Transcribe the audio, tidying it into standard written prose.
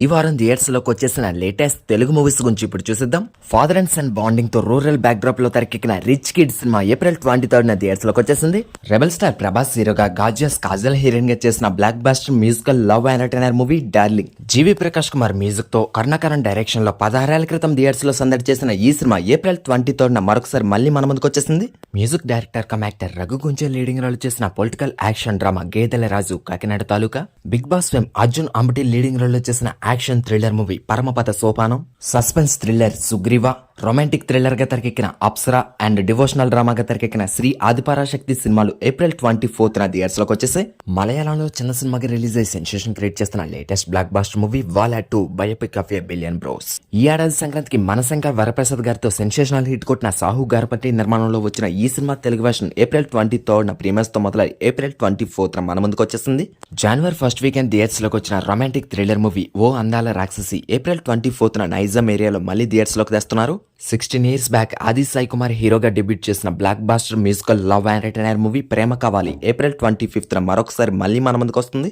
ఈ వారం థియేటర్స్ లోకి వచ్చేసిన లేటెస్ట్ తెలుగు మూవీస్ గురించి ఇప్పుడు చూసిద్దాం. ఫాదర్ అండ్ సన్ బాండింగ్ తో రూరల్ బ్యాక్ డ్రాప్ లో తెరకెక్కిన rich kid cinema April 23 theatres లోకి వచ్చేసింది. రెబల్ స్టార్ ప్రభాస్ హీరోగా, గాజియస్ కాజల్ హీరోయిన్ గా చేసిన blockbuster musical love entertainer movie Darling. GV Prakash Kumar music తో కరుణాకరన్ డైరెక్షన్ లో 16 ఏళ్ల క్రితం థియేటర్స్ లో సందడి చేసిన ఈ సినిమా ఏప్రిల్ 23 మరొకసారి మళ్ళీ మన ముందుకు వచ్చేసింది. Music director cum actor Raghu Gunjal leading role చేసిన political action drama Gedela Raju Kakinada Taluka. Bigg Boss fame Arjun Ambati leading role చేసిన action thriller movie Paramapada Sopanam. Suspense thriller Sugriva. Romantic thriller గా తెరకెక్కిన అప్సరా అండ్ డివోషనల్ డ్రామాగా తెరకెక్కిన శ్రీ ఆదిపరాశక్తి సినిమాలు ఏప్రిల్ 24 థియేటర్స్ లోకి వచ్చేసాయి. మలయాళంలో చిన్న సినిమాగా రిలీజ్ అయ్యి సెన్సేషన్ క్రియేట్ చేస్తున్న లేటెస్ట్ బ్లాక్ బాస్టర్ మూవీ వాలా 2 biopic of a billion bros. ఈ ఏడాది సంక్రాంతికి మనశంకర్ వరప్రసాద్ గారితో సెన్సేషనల్ హిట్ కొట్టిన సాహు గారపతి నిర్మాణంలో వచ్చిన ఈ cinema Telugu version April 23 premieres తో మొదలై ఏప్రిల్ 24 మన ముందుకు వచ్చేసింది. జనవరి ఫస్ట్ వీకెండ్ థియేటర్స్ లోకి వచ్చిన రొమాంటిక్ థ్రిల్లర్ మూవీ ఓ అందాల రాక్షసి ఏప్రిల్ 24 నైజాం ఏరియాలో మళ్ళీ థియేటర్స్ లోకి తెస్తున్నారు. 16 years బ్యాక్ ఆది సాయి కుమార్ హీరోగా డెబ్యూట్ చేసిన blockbuster musical love entertainer movie Prema Kavali April 25 మరొకసారి మళ్ళీ మన ముందుకు వస్తుంది.